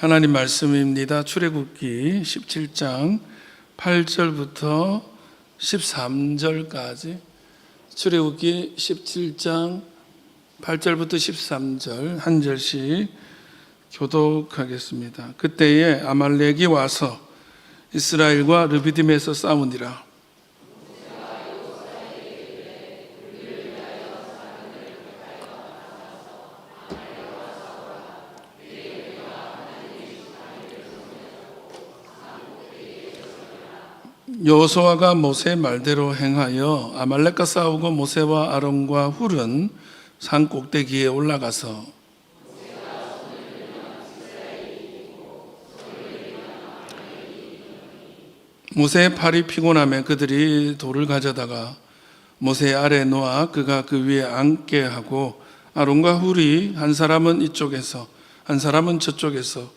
하나님 말씀입니다. 출애굽기 17장 8절부터 13절까지 출애굽기 17장 8절부터 13절 한 절씩 교독하겠습니다. 그때에 아말렉이 와서 이스라엘과 르비딤에서 싸우니라. 여호수아가 모세의 말대로 행하여 아말렉과 싸우고 모세와 아론과 훌은 산 꼭대기에 올라가서 모세의 팔이 피곤하며 그들이 돌을 가져다가 모세의 아래에 놓아 그가 그 위에 앉게 하고 아론과 훌이 한 사람은 이쪽에서 한 사람은 저쪽에서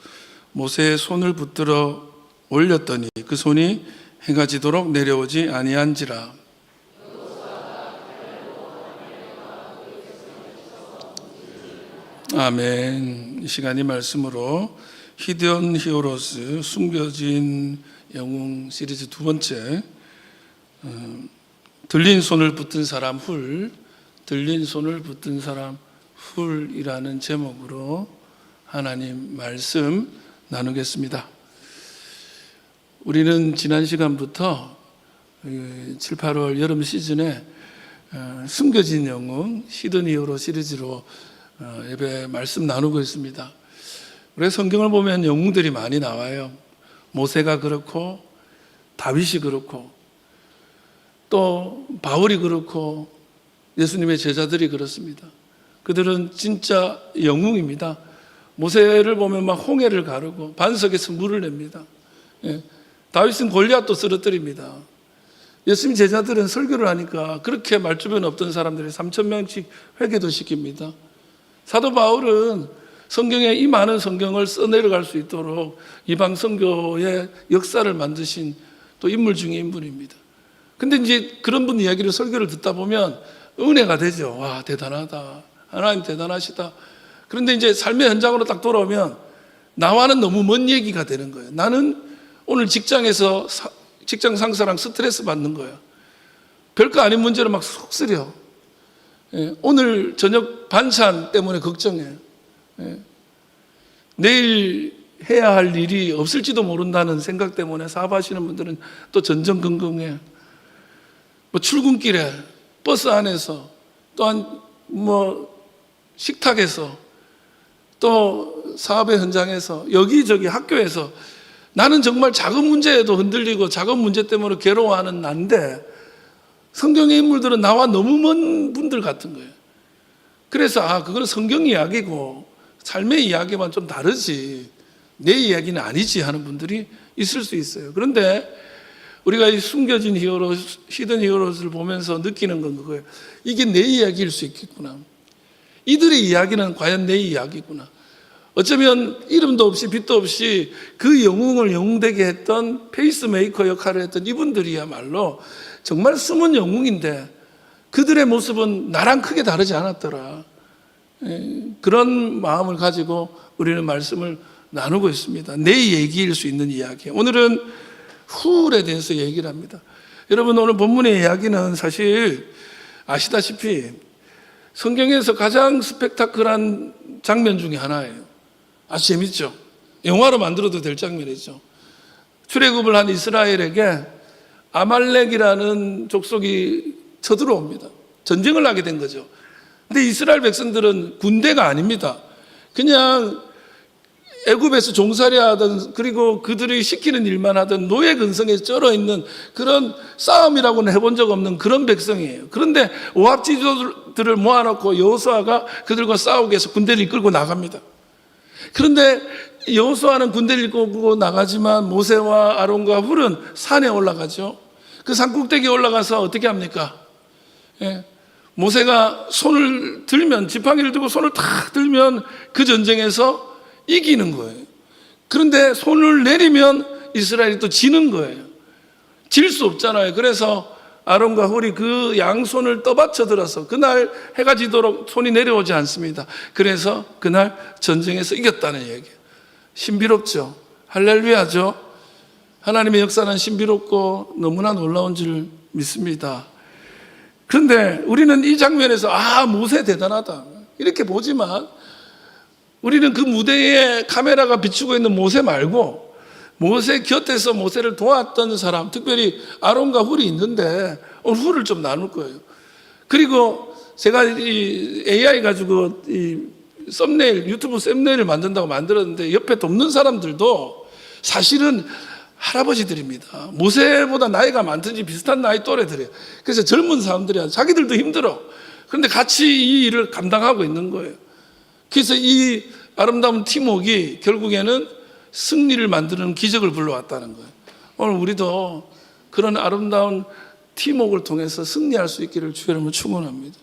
모세의 손을 붙들어 올렸더니 그 손이 해가 지도록 내려오지 아니한지라. 아멘. 이 시간이 말씀으로 히데온 히어로스 숨겨진 영웅 시리즈 두 번째, 들린 손을 붙든 사람 훌, 들린 손을 붙든 사람 훌이라는 제목으로 하나님 말씀 나누겠습니다. 우리는 지난 시간부터 7, 8월 여름 시즌에 숨겨진 영웅 히든 히어로 시리즈로 예배 말씀 나누고 있습니다. 우리 성경을 보면 영웅들이 많이 나와요. 모세가 그렇고 다윗이 그렇고 또 바울이 그렇고 예수님의 제자들이 그렇습니다. 그들은 진짜 영웅입니다. 모세를 보면 막 홍해를 가르고 반석에서 물을 냅니다. 다윗은 골리앗도 쓰러뜨립니다. 예수님 제자들은 설교를 하니까 그렇게 말주변 없던 사람들이 3,000명씩 회개도 시킵니다. 사도 바울은 성경에 이 많은 성경을 써내려갈 수 있도록 이방 선교의 역사를 만드신 또 인물 중에 인물입니다. 근데 이제 그런 분 이야기를 설교를 듣다 보면 은혜가 되죠. 와, 대단하다. 하나님 대단하시다. 그런데 이제 삶의 현장으로 딱 돌아오면 나와는 너무 먼 얘기가 되는 거예요. 나는 오늘 직장에서 직장 상사랑 스트레스 받는 거예요. 별거 아닌 문제로 막 속쓰려. 오늘 저녁 반찬 때문에 걱정해요. 내일 해야 할 일이 없을지도 모른다는 생각 때문에 사업하시는 분들은 또 전전긍긍해요. 뭐 출근길에, 버스 안에서, 또한 식탁에서, 또 사업의 현장에서, 여기저기 학교에서 나는 정말 작은 문제에도 흔들리고 작은 문제 때문에 괴로워하는 난데 성경의 인물들은 나와 너무 먼 분들 같은 거예요. 그래서 그건 성경 이야기고 삶의 이야기만 좀 다르지 내 이야기는 아니지 하는 분들이 있을 수 있어요. 그런데 우리가 이 숨겨진 히어로, 히든 히어로를 보면서 느끼는 건 그거예요. 이게 내 이야기일 수 있겠구나. 이들의 이야기는 과연 내 이야기구나. 어쩌면 이름도 없이 빛도 없이 그 영웅을 영웅되게 했던 페이스메이커 역할을 했던 이분들이야말로 정말 숨은 영웅인데 그들의 모습은 나랑 크게 다르지 않았더라. 그런 마음을 가지고 우리는 말씀을 나누고 있습니다. 내 얘기일 수 있는 이야기. 오늘은 훌에 대해서 얘기를 합니다. 여러분, 오늘 본문의 이야기는 사실 아시다시피 성경에서 가장 스펙타클한 장면 중에 하나예요. 아주 재밌죠? 영화로 만들어도 될 장면이죠. 출애굽을 한 이스라엘에게 아말렉이라는 족속이 쳐들어옵니다. 전쟁을 하게 된 거죠. 근데 이스라엘 백성들은 군대가 아닙니다. 그냥 애굽에서 종살이 하던, 그리고 그들이 시키는 일만 하던 노예 근성에 쩔어 있는 그런 싸움이라고는 해본 적 없는 그런 백성이에요. 그런데 오합지졸들을 모아놓고 여호수아가 그들과 싸우기 위해서 군대를 이끌고 나갑니다. 그런데 여호수아는 군대를 이끌고 나가지만 모세와 아론과 훌은 산에 올라가죠. 그 산 꼭대기에 올라가서 어떻게 합니까? 모세가 손을 들면, 지팡이를 들고 손을 탁 들면 그 전쟁에서 이기는 거예요. 그런데 손을 내리면 이스라엘이 또 지는 거예요. 질 수 없잖아요. 그래서 아론과 훌이 그 양손을 떠받쳐 들어서 그날 해가 지도록 손이 내려오지 않습니다. 그래서 그날 전쟁에서 이겼다는 얘기예요. 신비롭죠. 할렐루야죠. 하나님의 역사는 신비롭고 너무나 놀라운 줄 믿습니다. 그런데 우리는 이 장면에서 모세 대단하다 이렇게 보지만, 우리는 그 무대에 카메라가 비추고 있는 모세 말고 모세 곁에서 모세를 도왔던 사람, 특별히 아론과 훌이 있는데 오늘 훌을 좀 나눌 거예요. 그리고 제가 이 AI 가지고 이 썸네일, 유튜브 썸네일을 만든다고 만들었는데 옆에 돕는 사람들도 사실은 할아버지들입니다. 모세보다 나이가 많든지 비슷한 나이 또래들이에요. 그래서 젊은 사람들이야. 자기들도 힘들어. 그런데 같이 이 일을 감당하고 있는 거예요. 그래서 이 아름다운 팀워크가 결국에는 승리를 만드는 기적을 불러왔다는 거예요. 오늘 우리도 그런 아름다운 팀워크를 통해서 승리할 수 있기를 주의 이름으로 축원합니다.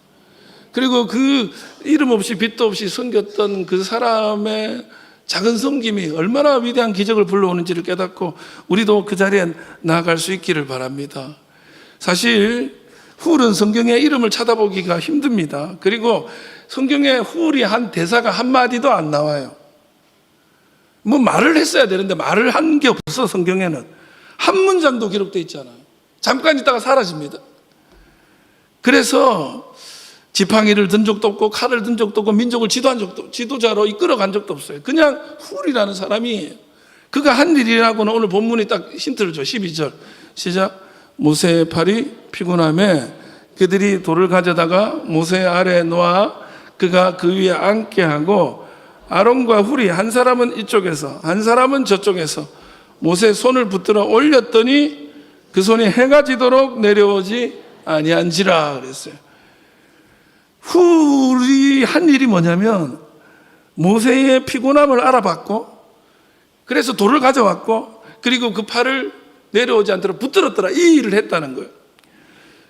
그리고 그 이름 없이 빛도 없이 섬겼던 그 사람의 작은 섬김이 얼마나 위대한 기적을 불러오는지를 깨닫고 우리도 그 자리에 나아갈 수 있기를 바랍니다. 사실 훌은 성경의 이름을 찾아보기가 힘듭니다. 그리고 성경에 훌이 한 대사가 한마디도 안 나와요. 뭐 말을 했어야 되는데 말을 한 게 없어. 성경에는 한 문장도 기록되어 있잖아요. 잠깐 있다가 사라집니다. 그래서 지팡이를 든 적도 없고 칼을 든 적도 없고 민족을 지도자로 이끌어간 적도 없어요. 그냥 훌이라는 사람이 그가 한 일이라고는 오늘 본문이 딱 힌트를 줘. 12절 시작. 모세의 팔이 피곤함에 그들이 돌을 가져다가 모세 아래에 놓아 그가 그 위에 앉게 하고 아론과 훌이 한 사람은 이쪽에서 한 사람은 저쪽에서 모세의 손을 붙들어 올렸더니 그 손이 해가 지도록 내려오지 아니한지라 그랬어요. 훌이 한 일이 뭐냐면 모세의 피곤함을 알아봤고, 그래서 돌을 가져왔고, 그리고 그 팔을 내려오지 않도록 붙들었더라, 이 일을 했다는 거예요.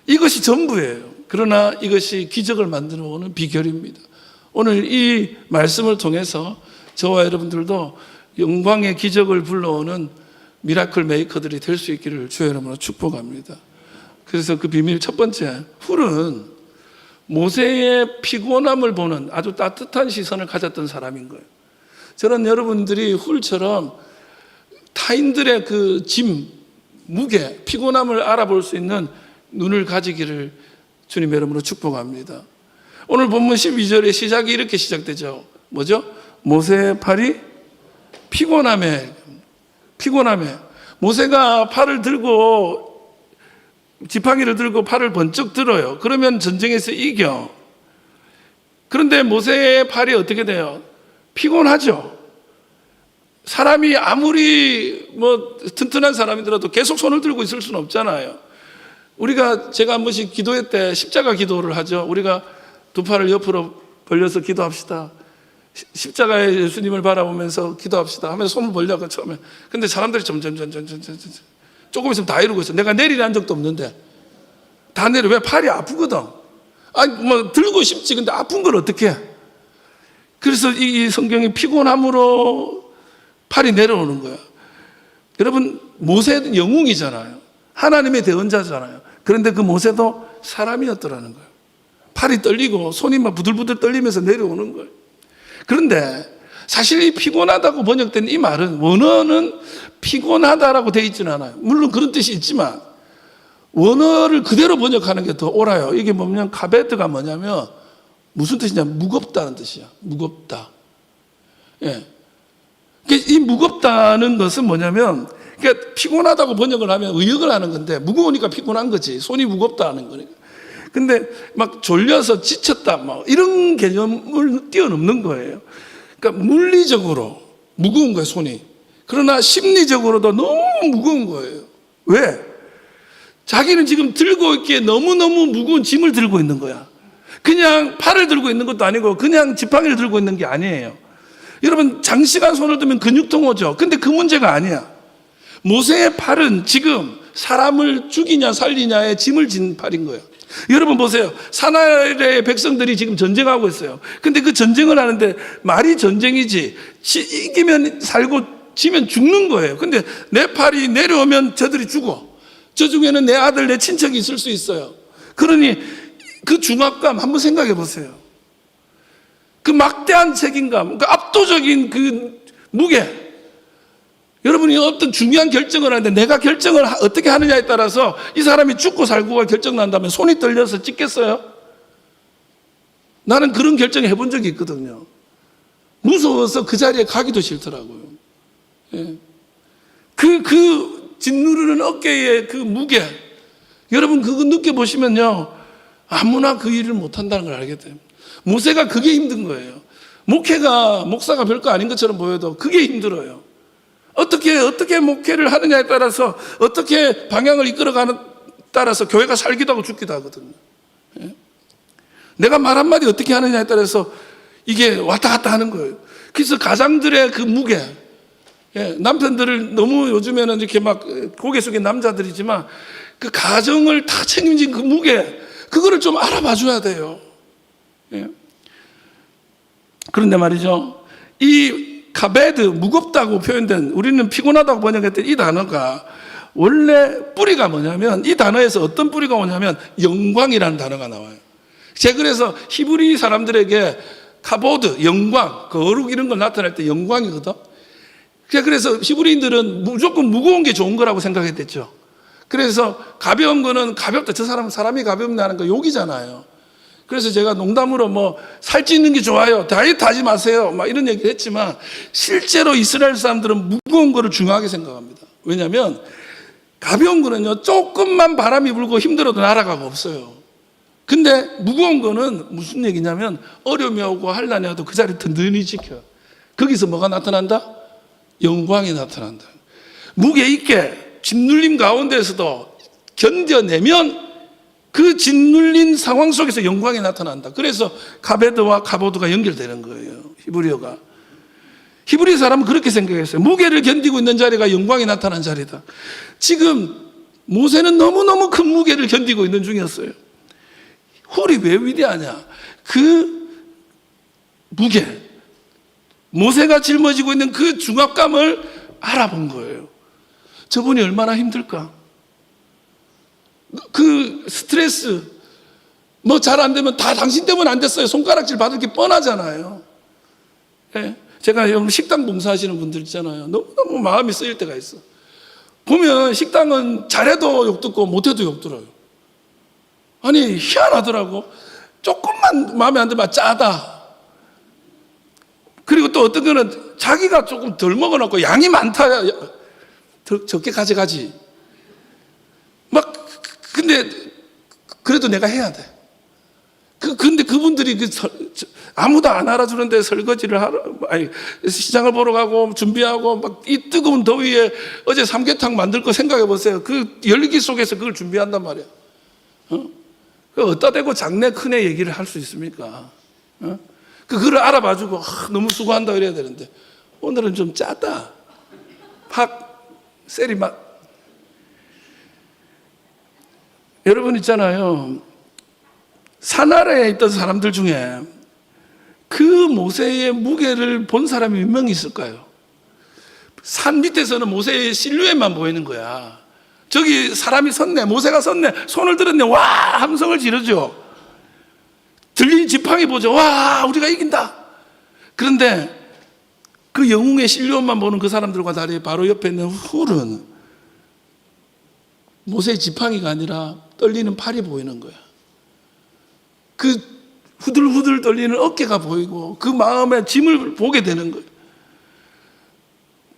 이것이 전부예요. 그러나 이것이 기적을 만들어 오는 비결입니다. 오늘 이 말씀을 통해서 저와 여러분들도 영광의 기적을 불러오는 미라클 메이커들이 될 수 있기를 주의 이름으로 축복합니다. 그래서 그 비밀 첫 번째, 훌은 모세의 피곤함을 보는 아주 따뜻한 시선을 가졌던 사람인 거예요. 저는 여러분들이 훌처럼 타인들의 그 짐, 무게, 피곤함을 알아볼 수 있는 눈을 가지기를 주님의 이름으로 축복합니다. 오늘 본문 12절의 시작이 이렇게 시작되죠. 뭐죠? 모세의 팔이 피곤함에 모세가 팔을 들고 지팡이를 들고 팔을 번쩍 들어요. 그러면 전쟁에서 이겨. 그런데 모세의 팔이 어떻게 돼요? 피곤하죠. 사람이 아무리 튼튼한 사람이더라도 계속 손을 들고 있을 수는 없잖아요. 제가 한 번씩 기도회 때 십자가 기도를 하죠. 우리가 두 팔을 옆으로 벌려서 기도합시다. 십자가의 예수님을 바라보면서 기도합시다 하면서 손을 벌려고 처음에. 근데 사람들이 점점 조금 있으면 다 이러고 있어. 내가 내리라는 적도 없는데 다 내려. 왜? 팔이 아프거든. 들고 싶지. 근데 아픈 걸 어떻게 해? 그래서 이 성경이 피곤함으로 팔이 내려오는 거야. 여러분, 모세는 영웅이잖아요. 하나님의 대언자잖아요. 그런데 그 모세도 사람이었더라는 거예요. 팔이 떨리고 손이 막 부들부들 떨리면서 내려오는 거예요. 그런데 사실 이 피곤하다고 번역된 이 말은 원어는 피곤하다라고 되어 있지는 않아요. 물론 그런 뜻이 있지만 원어를 그대로 번역하는 게 더 옳아요. 이게 뭐냐면 카베드가 뭐냐면 무슨 뜻이냐? 무겁다는 뜻이야. 무겁다. 예. 이 무겁다는 것은 뭐냐면 그러니까 피곤하다고 번역을 하면 의역을 하는 건데 무거우니까 피곤한 거지. 손이 무겁다는 거니까. 근데 막 졸려서 지쳤다 이런 개념을 뛰어넘는 거예요. 그러니까 물리적으로 무거운 거예요, 손이. 그러나 심리적으로도 너무 무거운 거예요. 왜? 자기는 지금 들고 있기에 너무너무 무거운 짐을 들고 있는 거야. 그냥 팔을 들고 있는 것도 아니고 그냥 지팡이를 들고 있는 게 아니에요. 여러분, 장시간 손을 들면 근육통 오죠. 근데 그 문제가 아니야. 모세의 팔은 지금 사람을 죽이냐 살리냐의 짐을 진 팔인 거예요. 여러분 보세요. 사나이의 백성들이 지금 전쟁하고 있어요. 근데 그 전쟁을 하는데 말이 전쟁이지 이기면 살고 지면 죽는 거예요. 근데 내 팔이 내려오면 저들이 죽어. 저 중에는 내 아들, 내 친척이 있을 수 있어요. 그러니 그 중압감 한번 생각해 보세요. 그 막대한 책임감, 그 압도적인 그 무게, 여러분이 어떤 중요한 결정을 하는데 내가 결정을 어떻게 하느냐에 따라서 이 사람이 죽고 살고가 결정난다면 손이 떨려서 찍겠어요? 나는 그런 결정 해본 적이 있거든요. 무서워서 그 자리에 가기도 싫더라고요. 예. 그 짓누르는 어깨의 그 무게, 여러분 그거 느껴보시면요, 아무나 그 일을 못한다는 걸 알게 돼요. 모세가 그게 힘든 거예요. 목사가 별거 아닌 것처럼 보여도 그게 힘들어요. 어떻게 목회를 하느냐에 따라서, 어떻게 방향을 이끌어가는 따라서 교회가 살기도 하고 죽기도 하거든요. 예? 내가 말 한마디 어떻게 하느냐에 따라서 이게 왔다 갔다 하는 거예요. 그래서 가장들의 그 무게, 예, 남편들을 너무 요즘에는 이렇게 막 고개 숙인 남자들이지만 그 가정을 다 책임진 그 무게, 그거를 좀 알아봐 줘야 돼요. 예. 그런데 말이죠, 이 카베드, 무겁다고 표현된, 우리는 피곤하다고 번역했던 이 단어가 원래 뿌리가 뭐냐면, 이 단어에서 어떤 뿌리가 오냐면 영광이라는 단어가 나와요. 제가 그래서 히브리 사람들에게 카보드, 영광, 거룩 이런 걸 나타낼 때 영광이거든. 그래서 히브리인들은 무조건 무거운 게 좋은 거라고 생각했댔죠. 그래서 가벼운 거는 가볍다, 저 사람은 사람이 가볍다는 거 욕이잖아요. 그래서 제가 농담으로 뭐 살찌는 게 좋아요, 다이어트 하지 마세요, 막 이런 얘기를 했지만 실제로 이스라엘 사람들은 무거운 거를 중요하게 생각합니다. 왜냐하면 가벼운 거는요, 조금만 바람이 불고 힘들어도 날아가고 없어요. 근데 무거운 거는 무슨 얘기냐면 어려움이 오고 환난이 와도 그 자리 든든히 지켜요. 거기서 뭐가 나타난다? 영광이 나타난다. 무게 있게 짓눌림 가운데서도 견뎌내면 그 짓눌린 상황 속에서 영광이 나타난다. 그래서 카베드와 카보드가 연결되는 거예요, 히브리어가. 히브리 사람은 그렇게 생각했어요. 무게를 견디고 있는 자리가 영광이 나타난 자리다. 지금 모세는 너무너무 큰 무게를 견디고 있는 중이었어요. 훌이 왜 위대하냐? 그 무게, 모세가 짊어지고 있는 그 중압감을 알아본 거예요. 저분이 얼마나 힘들까? 그 스트레스, 뭐 잘 안 되면 다 당신 때문에 안 됐어요, 손가락질 받을 게 뻔하잖아요. 예? 제가 여러분 식당 봉사하시는 분들 있잖아요. 너무 마음이 쓰일 때가 있어. 보면 식당은 잘해도 욕 듣고 못해도 욕 들어요. 아니 희한하더라고. 조금만 마음에 안 들면 짜다. 그리고 또 어떤 거는 자기가 조금 덜 먹어놓고 양이 많다, 더 적게 가져가지. 막 근데 그래도 내가 해야 돼. 근데 그분들이 아무도 안 알아주는데 설거지를 하러, 시장을 보러 가고 준비하고 막 이 뜨거운 더위에 어제 삼계탕 만들 거 생각해 보세요. 그 열기 속에서 그걸 준비한단 말이야. 어디다 대고 장래 큰애 얘기를 할 수 있습니까? 그걸 알아봐주고 너무 수고한다 이래야 되는데 오늘은 좀 짜다. 세리 맛. 여러분 있잖아요, 산 아래에 있던 사람들 중에 그 모세의 무게를 본 사람이 몇 명 있을까요? 산 밑에서는 모세의 실루엣만 보이는 거야. 저기 사람이 섰네, 모세가 섰네, 손을 들었네, 와 함성을 지르죠. 들린 지팡이 보죠. 와 우리가 이긴다. 그런데 그 영웅의 실루엣만 보는 그 사람들과 다리 바로 옆에 있는 훌은 모세의 지팡이가 아니라 떨리는 팔이 보이는 거야. 그 후들후들 떨리는 어깨가 보이고 그 마음의 짐을 보게 되는 거예요.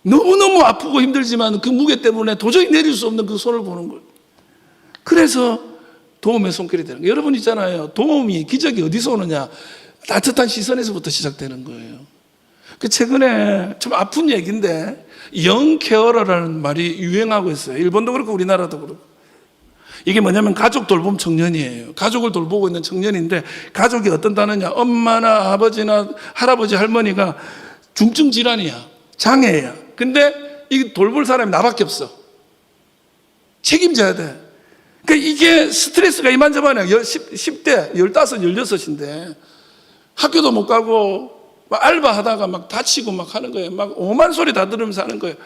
너무너무 아프고 힘들지만 그 무게 때문에 도저히 내릴 수 없는 그 손을 보는 거예요. 그래서 도움의 손길이 되는 거예요. 여러분 있잖아요, 도움이, 기적이 어디서 오느냐? 따뜻한 시선에서부터 시작되는 거예요. 최근에 좀 아픈 얘기인데 영케어러라는 말이 유행하고 있어요. 일본도 그렇고 우리나라도 그렇고. 이게 뭐냐면 가족 돌봄 청년이에요. 가족을 돌보고 있는 청년인데 가족이 어떤 단어냐? 엄마나 아버지나 할아버지 할머니가 중증 질환이야, 장애야. 근데 이 돌볼 사람이 나밖에 없어. 책임져야 돼. 그러니까 이게 스트레스가 이만저만해. 10대, 15, 16인데 학교도 못 가고 막 알바하다가 막 다치고 막 하는 거예요. 막 오만 소리 다 들으면서 하는 거예요.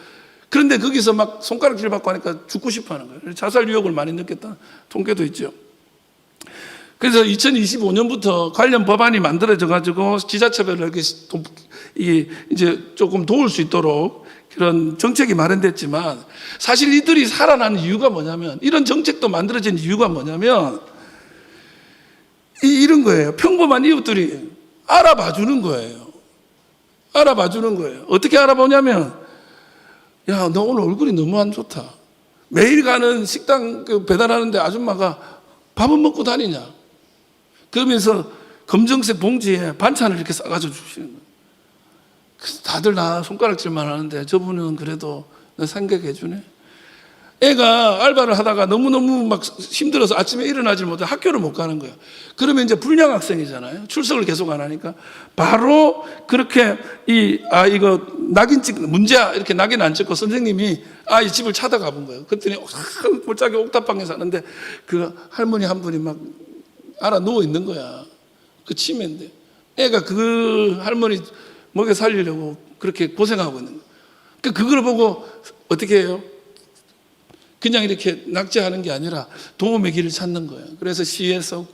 그런데 거기서 막 손가락질 받고 하니까 죽고 싶어 하는 거예요. 자살 유혹을 많이 느꼈다는 통계도 있죠. 그래서 2025년부터 관련 법안이 만들어져 가지고 지자체별로 이렇게 이제 조금 도울 수 있도록 그런 정책이 마련됐지만 사실 이들이 살아나는 이유가 뭐냐면, 이런 정책도 만들어진 이유가 뭐냐면 이런 거예요. 평범한 이웃들이 알아봐 주는 거예요. 알아봐 주는 거예요. 어떻게 알아보냐면, 야, 너 오늘 얼굴이 너무 안 좋다. 매일 가는 식당 배달하는데 아줌마가 밥은 먹고 다니냐? 그러면서 검정색 봉지에 반찬을 이렇게 싸가지고 주시는 거예요. 그래서 다들 나 손가락질만 하는데 저분은 그래도 나 생각해 주네. 애가 알바를 하다가 너무너무 막 힘들어서 아침에 일어나질 못해 학교를 못 가는 거예요. 그러면 이제 불량 학생이잖아요. 출석을 계속 안 하니까 바로 그렇게 이거 낙인 문제야 이렇게 낙인 안 찍고 선생님이 아이 집을 찾아가 본 거예요. 그랬더니 골짜기 옥탑방에 사는데 그 할머니 한 분이 막 알아 누워 있는 거야. 그 치매인데 애가 그 할머니 먹여 살리려고 그렇게 고생하고 있는 거예요. 그러니까 그걸 보고 어떻게 해요? 그냥 이렇게 낙제하는 게 아니라 도움의 길을 찾는 거예요. 그래서 시에서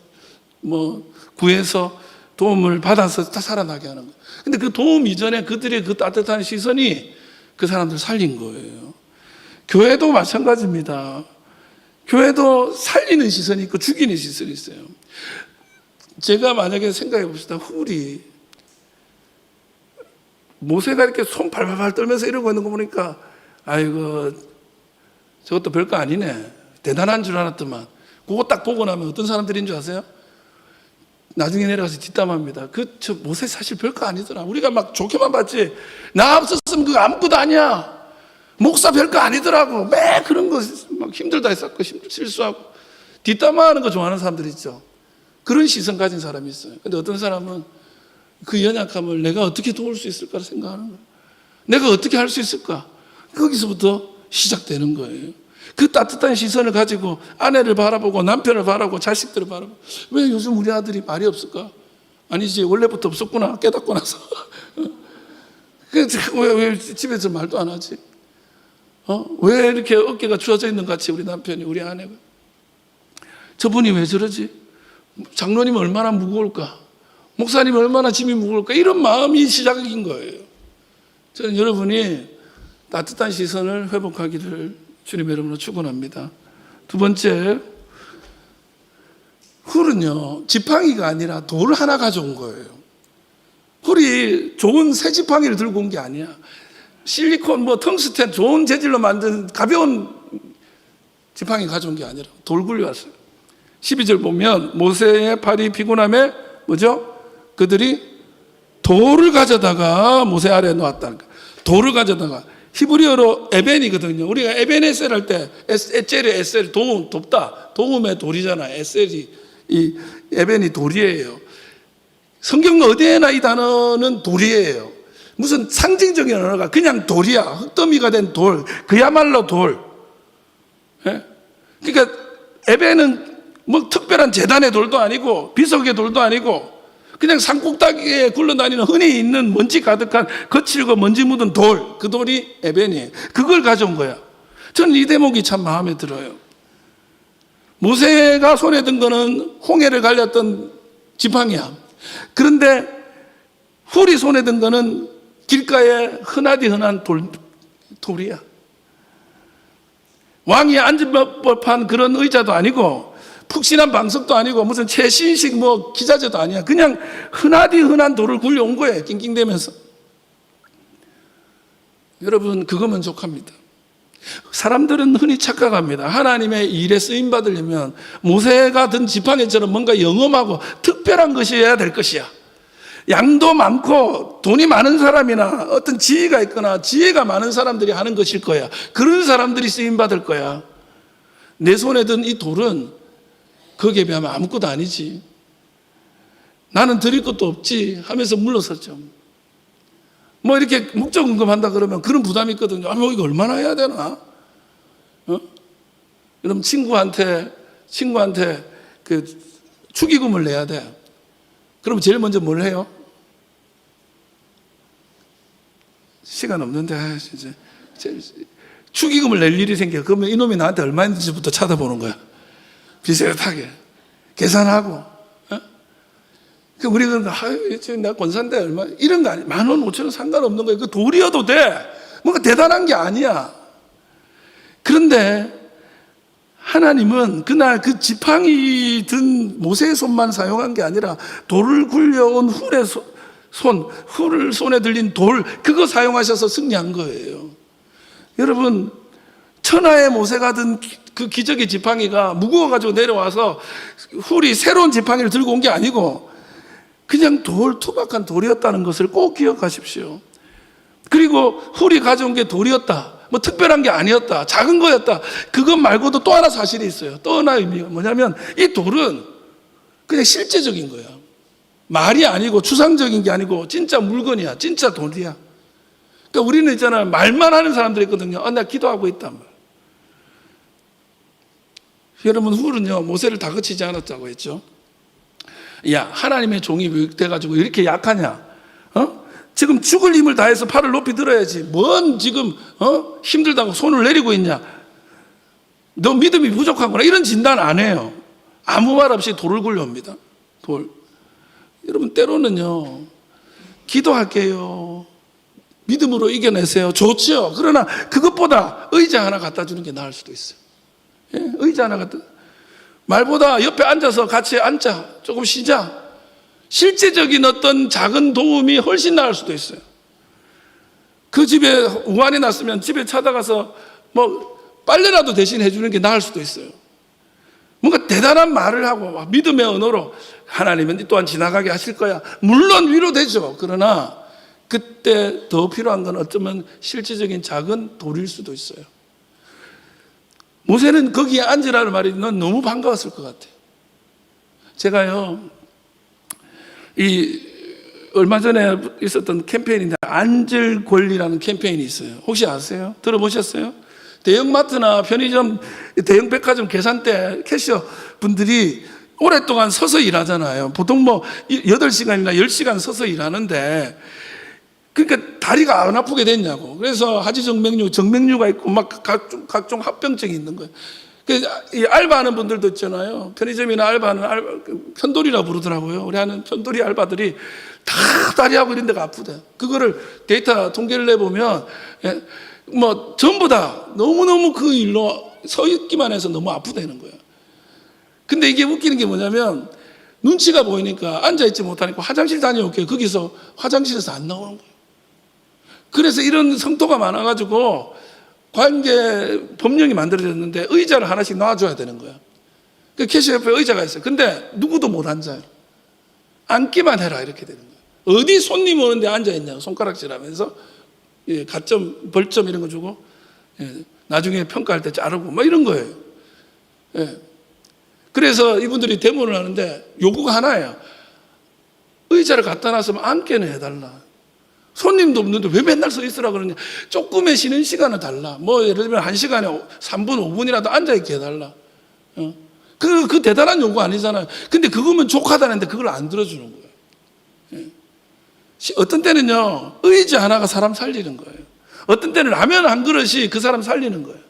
구에서 도움을 받아서 다 살아나게 하는 거예요. 근데 그 도움 이전에 그들의 그 따뜻한 시선이 그 사람들 살린 거예요. 교회도 마찬가지입니다. 교회도 살리는 시선이 있고 죽이는 시선이 있어요. 제가 만약에 생각해 봅시다. 훌이 모세가 이렇게 손 발발발 떨면서 이러고 있는 거 보니까 아이고 저것도 별거 아니네. 대단한 줄 알았더만. 그거 딱 보고 나면 어떤 사람들인 줄 아세요? 나중에 내려가서 뒷담합니다. 저 모세 사실 별거 아니더라. 우리가 막 좋게만 봤지. 나 없었으면 그거 아무것도 아니야. 목사 별거 아니더라고. 매 그런 거 막 힘들다 했었고 실수하고. 뒷담화하는 거 좋아하는 사람들 있죠. 그런 시선 가진 사람이 있어요. 근데 어떤 사람은 그 연약함을 내가 어떻게 도울 수 있을까를 생각하는 거예요. 내가 어떻게 할 수 있을까? 거기서부터 시작되는 거예요. 그 따뜻한 시선을 가지고 아내를 바라보고 남편을 바라보고 자식들을 바라보고 왜 요즘 우리 아들이 말이 없을까? 아니지 원래부터 없었구나 깨닫고 나서 왜 집에서 말도 안 하지? 왜 이렇게 어깨가 추워져 있는 것 같이 우리 남편이 우리 아내가 저분이 왜 저러지? 장로님은 얼마나 무거울까? 목사님은 얼마나 짐이 무거울까? 이런 마음이 시작인 거예요. 저는 여러분이 따뜻한 시선을 회복하기를 주님의 이름으로 축원합니다. 두 번째, 훌은요 지팡이가 아니라 돌 하나 가져온 거예요. 훌이 좋은 새 지팡이를 들고 온 게 아니야. 실리콘 텅스텐 좋은 재질로 만든 가벼운 지팡이 가져온 게 아니라 돌 굴려왔어요. 12절 보면 모세의 팔이 피곤함에 뭐죠? 그들이 돌을 가져다가 모세 아래에 놓았다는 거예요. 돌을 가져다가 히브리어로 에벤이거든요. 우리가 에벤에셀 할 때 에셀이 돕다. 도움의 돌이잖아. 에셀이 이 에벤이 돌이에요. 성경 어디에나 이 단어는 돌이에요. 무슨 상징적인 언어가 그냥 돌이야. 흙더미가 된 돌. 그야말로 돌. 예? 그러니까 에벤은 특별한 재단의 돌도 아니고 비석의 돌도 아니고 그냥 산꼭대기에 굴러다니는 흔히 있는 먼지 가득한 거칠고 먼지 묻은 돌, 그 돌이 에벤이에요. 그걸 가져온 거야. 저는 이 대목이 참 마음에 들어요. 모세가 손에 든 거는 홍해를 갈렸던 지팡이야. 그런데 훌이 손에 든 거는 길가에 흔하디 흔한 돌이야. 왕이 앉을 법한 그런 의자도 아니고 푹신한 방석도 아니고 무슨 최신식 기자재도 아니야. 그냥 흔하디 흔한 돌을 굴려온 거예요. 낑낑대면서. 여러분 그거 만족합니다. 사람들은 흔히 착각합니다. 하나님의 일에 쓰임 받으려면 모세가 든 지팡이처럼 뭔가 영험하고 특별한 것이어야 될 것이야. 양도 많고 돈이 많은 사람이나 어떤 지혜가 있거나 지혜가 많은 사람들이 하는 것일 거야. 그런 사람들이 쓰임 받을 거야. 내 손에 든 이 돌은 거기에 비하면 아무것도 아니지. 나는 드릴 것도 없지 하면서 물러섰죠. 이렇게 목적금금한다 그러면 그런 부담이 있거든요. 이거 얼마나 해야 되나? 그럼 친구한테 그 축의금을 내야 돼. 그럼 제일 먼저 뭘 해요? 시간 없는데 진짜 축의금을 낼 일이 생겨. 그러면 이놈이 나한테 얼마 있는지부터 찾아보는 거야. 비슷하게 계산하고. 우리는 내가 권사인데 얼마 이런 거 아니야. 10,000원, 5,000원 상관없는 거예요. 그 돌이어도 돼. 뭔가 대단한 게 아니야. 그런데 하나님은 그날 그 지팡이 든 모세의 손만 사용한 게 아니라 돌을 굴려온 훌을 손에 들린 돌, 그거 사용하셔서 승리한 거예요. 여러분, 천하의 모세가 든 그 기적의 지팡이가 무거워가지고 내려와서 훌이 새로운 지팡이를 들고 온 게 아니고 그냥 투박한 돌이었다는 것을 꼭 기억하십시오. 그리고 훌이 가져온 게 돌이었다, 뭐 특별한 게 아니었다, 작은 거였다, 그것 말고도 또 하나 사실이 있어요. 또 하나 의미가 뭐냐면 이 돌은 그냥 실제적인 거야. 말이 아니고 추상적인 게 아니고 진짜 물건이야. 진짜 돌이야. 그러니까 우리는 있잖아요, 말만 하는 사람들이 있거든요. 나 기도하고 있단 말. 여러분, 훌은요 모세를 다그치지 않았다고 했죠. 야, 하나님의 종이 왜 돼가지고 이렇게 약하냐? 지금 죽을 힘을 다해서 팔을 높이 들어야지. 뭔 지금 힘들다고 손을 내리고 있냐? 너 믿음이 부족하구나. 이런 진단 안 해요. 아무 말 없이 돌을 굴려옵니다. 돌. 여러분, 때로는요, 기도할게요, 믿음으로 이겨내세요, 좋죠. 그러나 그것보다 의자 하나 갖다 주는 게 나을 수도 있어요. 예? 의자 하나 갖다, 말보다 옆에 앉아서 같이 앉자, 조금 쉬자, 실제적인 어떤 작은 도움이 훨씬 나을 수도 있어요. 그 집에 우환이 났으면 집에 찾아가서 뭐 빨래라도 대신 해주는 게 나을 수도 있어요. 뭔가 대단한 말을 하고 믿음의 언어로 하나님은 또한 지나가게 하실 거야, 물론 위로되죠. 그러나 그때 더 필요한 건 어쩌면 실질적인 작은 돌일 수도 있어요. 모세는 거기에 앉으라는 말이 넌 너무 반가웠을 것 같아요. 제가요, 얼마 전에 있었던 캠페인인데 앉을 권리라는 캠페인이 있어요. 혹시 아세요? 들어보셨어요? 대형마트나 편의점, 대형 백화점 계산대 캐셔 분들이 오랫동안 서서 일하잖아요. 보통 뭐 8시간이나 10시간 서서 일하는데, 그러니까 다리가 안 아프게 됐냐고. 그래서 정맥류가 있고 막 각종 합병증이 있는 거예요. 이 알바하는 분들도 있잖아요. 편의점이나 알바하는 편돌이라 부르더라고요. 우리 하는 편돌이 알바들이 다 다리하고 이런 데가 아프대. 그거를 데이터 통계를 내보면 뭐 전부 다 너무너무 그 일로 서 있기만 해서 너무 아프다는 거예요. 근데 이게 웃기는 게 뭐냐면 눈치가 보이니까 앉아있지 못하니까 화장실 다녀올게요. 거기서 화장실에서 안 나오는 거예요. 그래서 이런 성토가 많아가지고 관계 법령이 만들어졌는데 의자를 하나씩 놔줘야 되는 거야. 그 캐셔 옆에 의자가 있어요. 근데 누구도 못 앉아요. 앉기만 해라 이렇게 되는 거예요. 어디 손님 오는데 앉아있냐고 손가락질하면서 가점, 벌점 이런 거 주고 나중에 평가할 때 자르고 막 이런 거예요. 그래서 이분들이 데모를 하는데 요구가 하나예요. 의자를 갖다 놨으면 앉게는 해달라. 손님도 없는데 왜 맨날 서 있으라 그러냐. 조금의 쉬는 시간을 달라. 뭐 예를 들면 1시간에 3분, 5분이라도 앉아있게 해달라. 그 대단한 요구 아니잖아요. 근데 그거면 족하다는데 그걸 안 들어주는 거예요. 어떤 때는요, 의자 하나가 사람 살리는 거예요. 어떤 때는 라면 한 그릇이 그 사람 살리는 거예요.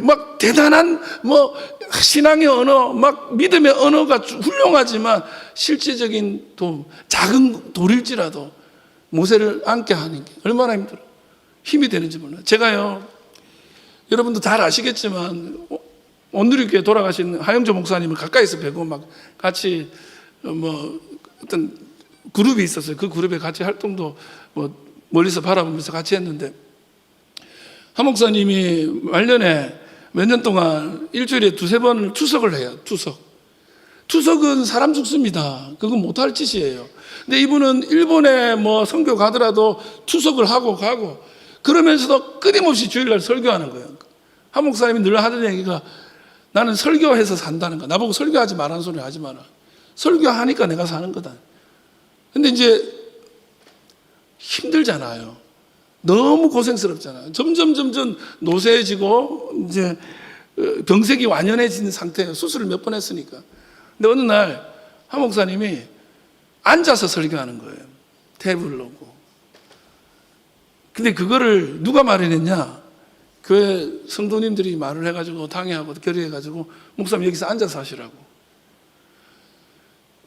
막 대단한 뭐 신앙의 언어, 막 믿음의 언어가 훌륭하지만 실제적인 도움, 작은 돌일지라도 모세를 앉게 하는 게 얼마나 힘이 되는지 몰라요. 제가요, 여러분도 잘 아시겠지만 온누리교회 돌아가신 하영조 목사님을 가까이서 뵈고 막 같이 뭐 어떤 그룹이 있었어요. 그 그룹에 같이 활동도 뭐 멀리서 바라보면서 같이 했는데, 하 목사님이 말년에 몇 년 동안 일주일에 2-3번을 투석을 해요. 투석은 사람 죽습니다. 그건 못할 짓이에요. 근데 이분은 일본에 뭐 선교 가더라도 투석을 하고 가고 그러면서도 끊임없이 주일날 설교하는 거예요. 하 목사님이 늘 하던 얘기가 나는 설교해서 산다는 거야. 나보고 설교하지 말라는 소리 하지 마라. 설교하니까 내가 사는 거다. 근데 이제 힘들잖아요. 너무 고생스럽잖아요. 점점 노쇠해지고 이제 병색이 완연해진 상태예요. 수술을 몇 번 했으니까. 근데 어느 날 하 목사님이 앉아서 설교하는 거예요. 테이블을 놓고. 근데 그거를 누가 말해냈냐? 교회 성도님들이 말을 해가지고 당회하고 결의해가지고 목사님 여기서 앉아서 하시라고.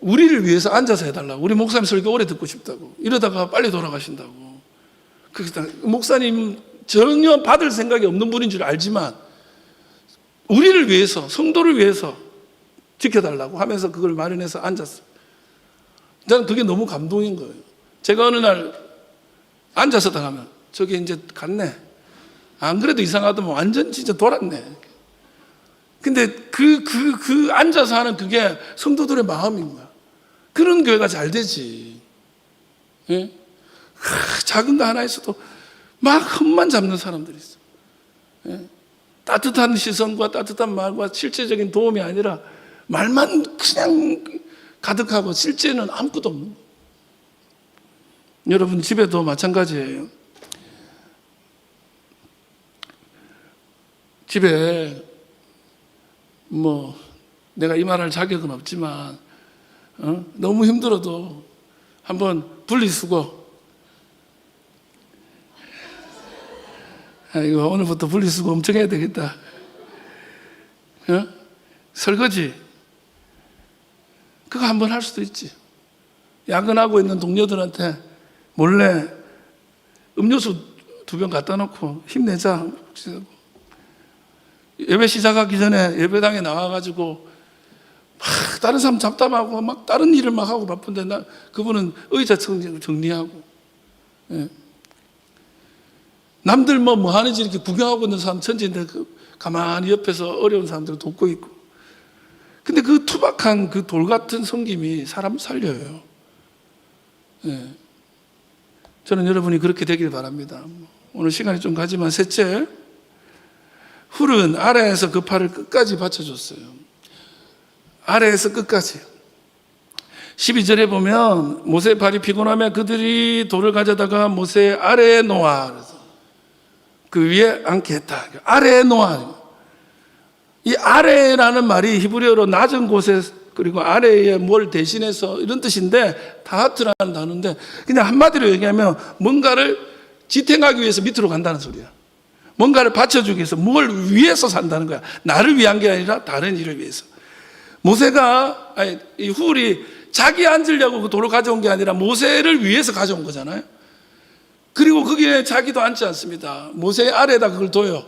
우리를 위해서 앉아서 해달라고. 우리 목사님 설교 오래 듣고 싶다고. 이러다가 빨리 돌아가신다고. 목사님 전혀 받을 생각이 없는 분인 줄 알지만 우리를 위해서, 성도를 위해서 지켜달라고 하면서 그걸 마련해서 앉았어요. 저는 그게 너무 감동인 거예요. 제가 어느 날 앉아서 당하면 저기 이제 갔네. 안 그래도 이상하더만 완전 진짜 돌았네. 근데 그 앉아서 하는 그게 성도들의 마음인 거야. 그런 교회가 잘 되지. 예? 작은 거 하나에서도 막 흠만 잡는 사람들이 있어. 예? 따뜻한 시선과 따뜻한 말과 실제적인 도움이 아니라 말만 그냥 가득하고 실제는 아무것도 없는 거예요. 여러분 집에도 마찬가지예요. 집에 뭐 내가 이 말할 자격은 없지만 너무 힘들어도 한번 분리수거, 이거 오늘부터 분리수거 엄청 해야 되겠다. 설거지 그거 한번 할 수도 있지. 야근하고 있는 동료들한테 몰래 음료수 2병 갖다 놓고 힘내자. 예배 시작하기 전에 예배당에 나와가지고 막 다른 사람 잡담하고 막 다른 일을 막 하고 바쁜데 그분은 의자 정리하고, 예. 남들 뭐 하는지 이렇게 구경하고 있는 사람 천지인데 가만히 옆에서 어려운 사람들 돕고 있고. 근데 그 투박한 그 돌 같은 섬김이 사람 살려요. 예. 저는 여러분이 그렇게 되길 바랍니다. 오늘 시간이 좀 가지만, 셋째, 훌은 아래에서 그 팔을 끝까지 받쳐줬어요. 아래에서 끝까지. 12절에 보면 모세의 발이 피곤하면 그들이 돌을 가져다가 모세 아래에 놓아, 그래서 그 위에 앉게 했다. 아래에 놓아. 이 아래라는 말이 히브리어로 낮은 곳에, 그리고 아래에 뭘 대신해서 이런 뜻인데, 타하트라는 단어인데 그냥 한마디로 얘기하면 뭔가를 지탱하기 위해서 밑으로 간다는 소리야. 뭔가를 받쳐주기 위해서, 뭘 위해서 산다는 거야. 나를 위한 게 아니라 다른 일을 위해서. 모세가, 이 훌이 자기 앉으려고 그 돌을 가져온 게 아니라 모세를 위해서 가져온 거잖아요. 그리고 거기에 자기도 앉지 않습니다. 모세 아래에다 그걸 둬요.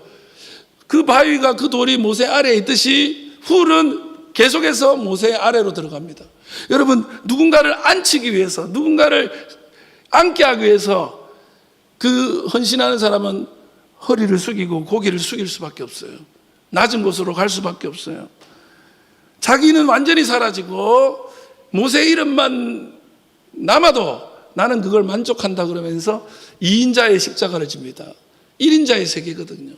그 바위가, 그 돌이 모세 아래에 있듯이 훌은 계속해서 모세 아래로 들어갑니다. 여러분, 누군가를 앉히기 위해서, 누군가를 앉게 하기 위해서 그 헌신하는 사람은 허리를 숙이고 고개를 숙일 수밖에 없어요. 낮은 곳으로 갈 수밖에 없어요. 자기는 완전히 사라지고 모세 이름만 남아도 나는 그걸 만족한다 그러면서 2인자의 십자가를 집니다. 1인자의 세계거든요.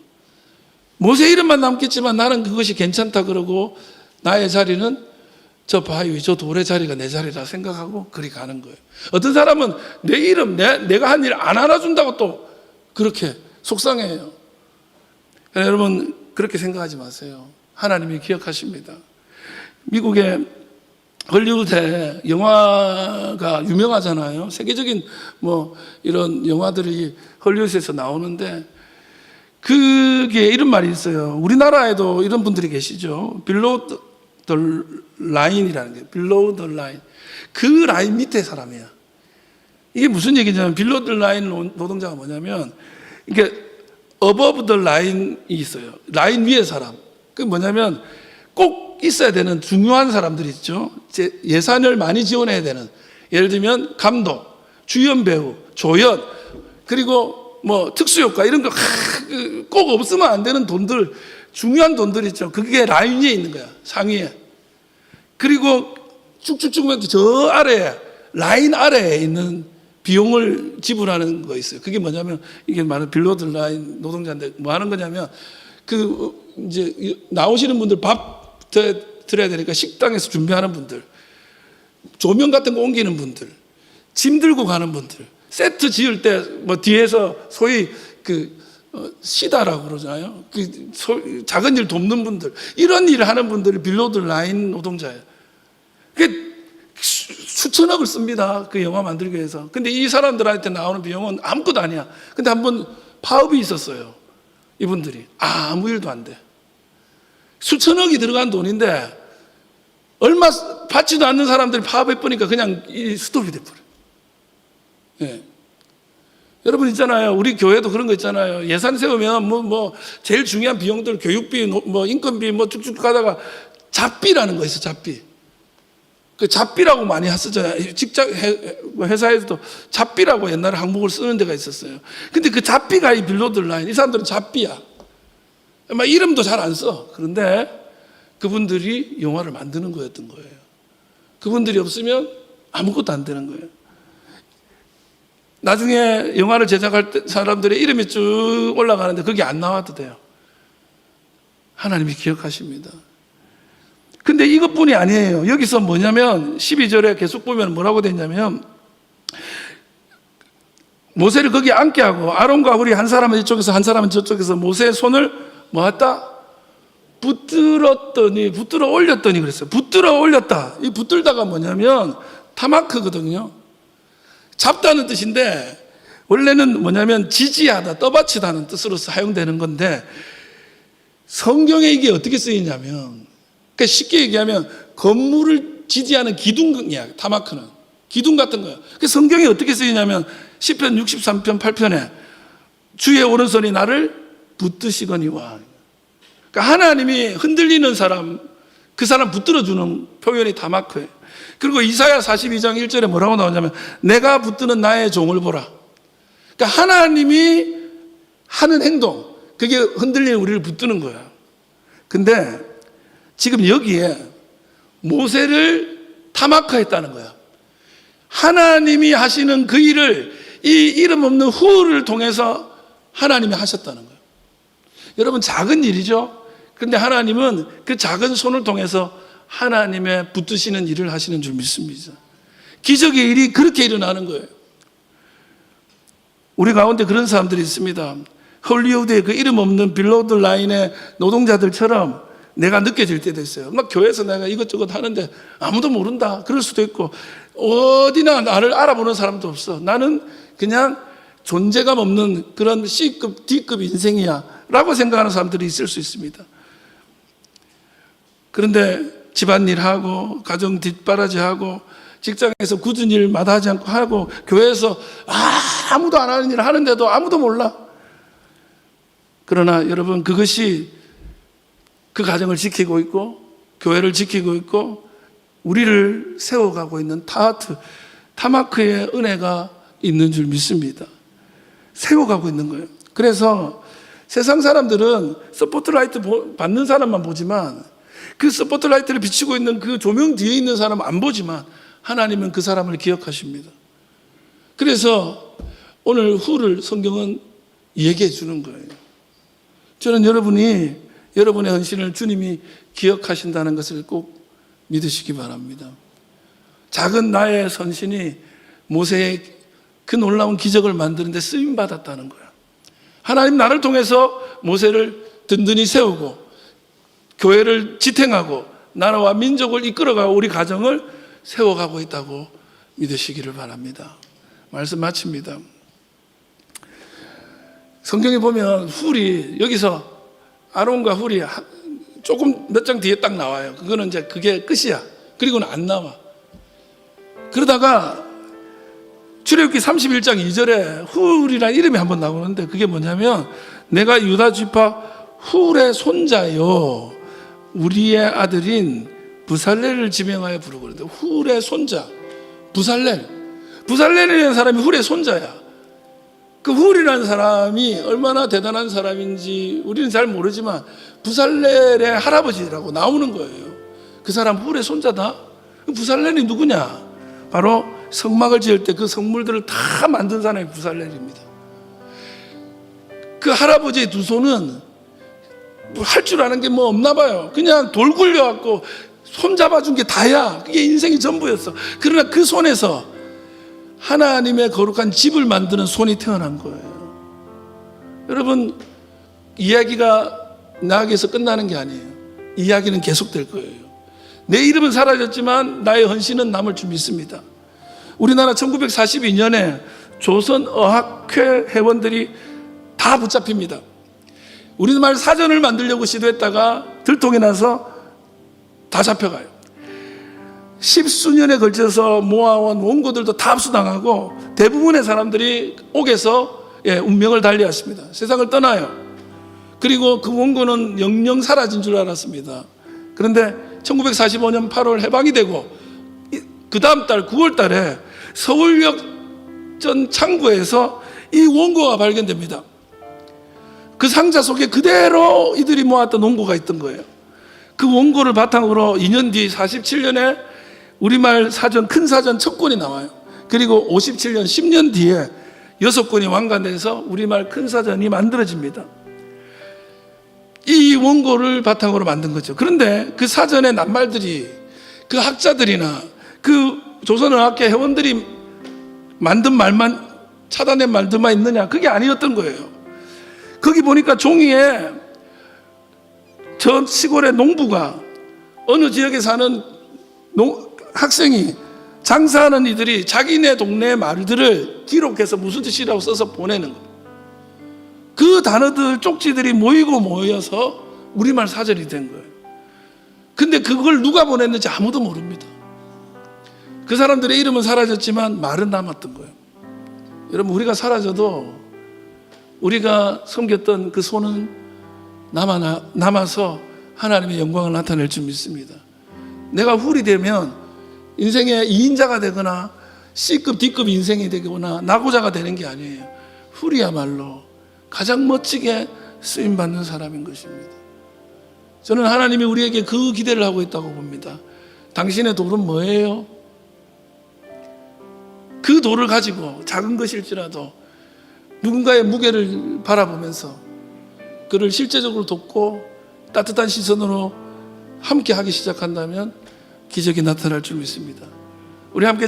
모세 이름만 남겠지만 나는 그것이 괜찮다 그러고 나의 자리는 저 바위, 저 돌의 자리가 내 자리라 생각하고 그리 가는 거예요. 어떤 사람은 내 이름, 내가 한 일 안 알아준다고 또 그렇게 속상해요. 여러분 그렇게 생각하지 마세요. 하나님이 기억하십니다. 미국의 헐리우드에 영화가 유명하잖아요. 세계적인 뭐 이런 영화들이 헐리우드에서 나오는데 그게 이런 말이 있어요. 우리나라에도 이런 분들이 계시죠. Below the line이라는 게, Below the line. 그 라인 밑에 사람이야. 이게 무슨 얘기냐면 Below the line 노동자가 뭐냐면 이게 Above the line이 있어요. 라인 위에 사람. 그게 뭐냐면 꼭 있어야 되는 중요한 사람들이 있죠. 예산을 많이 지원해야 되는, 예를 들면 감독, 주연 배우, 조연, 그리고 뭐 특수효과 이런 거 꼭 없으면 안 되는 돈들, 중요한 돈들 있죠. 그게 라인 위에 있는 거야, 상위에. 그리고 쭉쭉쭉 저 아래에, 라인 아래에 있는 비용을 지불하는 거 있어요. 그게 뭐냐면 이게 말하는 빌로드 라인 노동자인데 뭐 하는 거냐면 그 이제 나오시는 분들 밥 드려야 되니까 식당에서 준비하는 분들, 조명 같은 거 옮기는 분들, 짐 들고 가는 분들, 세트 지을 때 뭐 뒤에서 소위 시다라고 그러잖아요. 작은 일 돕는 분들, 이런 일을 하는 분들이 빌로드 라인 노동자예요. 그게 수천억을 씁니다. 그 영화 만들기 위해서. 근데 이 사람들한테 나오는 비용은 아무것도 아니야. 근데 한번 파업이 있었어요. 이분들이 아무 일도 안 돼. 수천억이 들어간 돈인데 얼마 받지도 않는 사람들이 파업해 보니까 그냥 스톱이 돼버려. 예. 여러분 있잖아요. 우리 교회도 그런 거 있잖아요. 예산 세우면 뭐 제일 중요한 비용들 교육비, 뭐 인건비 뭐 쭉쭉 가다가 잡비라는 거 있어. 잡비. 그 잡비라고 많이 했었잖아요. 직장 회사에서도 잡비라고 옛날에 항목을 쓰는 데가 있었어요. 근데 그 잡비가 이 빌로드 라인. 이 사람들은 잡비야. 막 이름도 잘 안 써. 그런데 그분들이 영화를 만드는 거였던 거예요. 그분들이 없으면 아무것도 안 되는 거예요. 나중에 영화를 제작할 때 사람들의 이름이 쭉 올라가는데 그게 안 나와도 돼요. 하나님이 기억하십니다. 근데 이것뿐이 아니에요. 여기서 뭐냐면 12절에 계속 보면 뭐라고 되냐면 모세를 거기 앉게 하고 아론과 훌이 한 사람은 이쪽에서 한 사람은 저쪽에서 모세의 손을 뭐했다? 붙들어 올렸더니 그랬어요. 붙들어 올렸다. 이 붙들다가 뭐냐면 타마크거든요. 잡다는 뜻인데 원래는 뭐냐면 지지하다, 떠받치다는 뜻으로 사용되는 건데 성경에 이게 어떻게 쓰이냐면 그러니까 쉽게 얘기하면 건물을 지지하는 기둥이야. 타마크는 기둥 같은 거야. 그 성경에 어떻게 쓰이냐면 시편 63편 8편에 주의 오른손이 나를 붙드시거니와. 그러니까 하나님이 흔들리는 사람, 그 사람 붙들어주는 표현이 타마크예요. 그리고 이사야 42장 1절에 뭐라고 나오냐면 내가 붙드는 나의 종을 보라. 그러니까 하나님이 하는 행동, 그게 흔들리는 우리를 붙드는 거야. 근데 지금 여기에 모세를 타마크했다는 거야. 하나님이 하시는 그 일을 이 이름 없는 후를 통해서 하나님이 하셨다는 거예요. 여러분 작은 일이죠. 그런데 하나님은 그 작은 손을 통해서 하나님의 붙드시는 일을 하시는 줄 믿습니다. 기적의 일이 그렇게 일어나는 거예요. 우리 가운데 그런 사람들이 있습니다. 헐리우드의 그 이름 없는 빌로드 라인의 노동자들처럼 내가 느껴질 때도 있어요. 막 교회에서 내가 이것저것 하는데 아무도 모른다. 그럴 수도 있고 어디나 나를 알아보는 사람도 없어. 나는 그냥 존재감 없는 그런 C급, D급 인생이야 라고 생각하는 사람들이 있을 수 있습니다. 그런데 집안일하고 가정 뒷바라지하고 직장에서 굳은 일 마다하지 않고 하고 교회에서 아무도 안 하는 일을 하는데도 아무도 몰라. 그러나 여러분 그것이 그 가정을 지키고 있고 교회를 지키고 있고 우리를 세워가고 있는 타마크의 은혜가 있는 줄 믿습니다. 세워가고 있는 거예요. 그래서 세상 사람들은 스포트라이트 받는 사람만 보지만 그 스포트라이트를 비추고 있는 그 조명 뒤에 있는 사람은 안 보지만 하나님은 그 사람을 기억하십니다. 그래서 오늘 후를 성경은 얘기해 주는 거예요. 저는 여러분이 여러분의 헌신을 주님이 기억하신다는 것을 꼭 믿으시기 바랍니다. 작은 나의 헌신이 모세의 그 놀라운 기적을 만드는데 쓰임받았다는 거예요. 하나님 나를 통해서 모세를 든든히 세우고 교회를 지탱하고 나라와 민족을 이끌어가고 우리 가정을 세워가고 있다고 믿으시기를 바랍니다. 말씀 마칩니다. 성경에 보면 훌이 여기서 아론과 훌이 조금 몇 장 뒤에 딱 나와요. 그거는 이제 그게 끝이야. 그리고는 안 나와. 그러다가 출애굽기 31장 2절에 훌이라는 이름이 한번 나오는데 그게 뭐냐면 내가 유다 지파 훌의 손자요 우리의 아들인 부살렐을 지명하여 부르고 그러는데 훌의 손자 부살렐이라는 사람이 훌의 손자야. 그 훌이라는 사람이 얼마나 대단한 사람인지 우리는 잘 모르지만 부살렐의 할아버지라고 나오는 거예요. 그 사람 훌의 손자다. 부살렐이 누구냐? 바로 성막을 지을 때 그 성물들을 다 만든 사람이 부살렐입니다. 그 할아버지의 두 손은 할 줄 아는 게 뭐 없나 봐요. 그냥 돌 굴려갖고 손 잡아준 게 다야. 그게 인생이 전부였어. 그러나 그 손에서 하나님의 거룩한 집을 만드는 손이 태어난 거예요. 여러분 이야기가 나에게서 끝나는 게 아니에요. 이야기는 계속될 거예요. 내 이름은 사라졌지만 나의 헌신은 남을 줄 믿습니다. 우리나라 1942년에 조선어학회 회원들이 다 붙잡힙니다. 우리말 사전을 만들려고 시도했다가 들통이 나서 다 잡혀가요. 10수년에 걸쳐서 모아온 원고들도 다 압수당하고 대부분의 사람들이 옥에서 운명을 달리했습니다. 세상을 떠나요. 그리고 그 원고는 영영 사라진 줄 알았습니다. 그런데 1945년 8월 해방이 되고 그 다음 달 9월 달에 서울역 전 창고에서 이 원고가 발견됩니다. 그 상자 속에 그대로 이들이 모았던 원고가 있던 거예요. 그 원고를 바탕으로 2년 뒤 47년에 우리말 사전, 큰 사전 첫 권이 나와요. 그리고 57년, 10년 뒤에 6권이 완간돼서 우리말 큰 사전이 만들어집니다. 이 원고를 바탕으로 만든 거죠. 그런데 그 사전의 낱말들이 그 학자들이나 그 조선어학계 회원들이 만든 말만, 찾아낸 말들만 있느냐? 그게 아니었던 거예요. 거기 보니까 종이에 저 시골의 농부가, 어느 지역에 사는 학생이, 장사하는 이들이 자기네 동네 말들을 기록해서 무슨 뜻이라고 써서 보내는 거예요. 그 단어들, 쪽지들이 모여서 우리말 사전이 된 거예요. 근데 그걸 누가 보냈는지 아무도 모릅니다. 그 사람들의 이름은 사라졌지만 말은 남았던 거예요. 여러분, 우리가 사라져도 우리가 섬겼던 그 손은 남아서 하나님의 영광을 나타낼 줄 믿습니다. 내가 훌이 되면 인생의 2인자가 되거나 C급, D급 인생이 되거나 낙오자가 되는 게 아니에요. 훌이야말로 가장 멋지게 쓰임받는 사람인 것입니다. 저는 하나님이 우리에게 그 기대를 하고 있다고 봅니다. 당신의 돌은 뭐예요? 그 돌을 가지고 작은 것일지라도 누군가의 무게를 바라보면서 그를 실제적으로 돕고 따뜻한 시선으로 함께 하기 시작한다면 기적이 나타날 줄 믿습니다. 우리 함께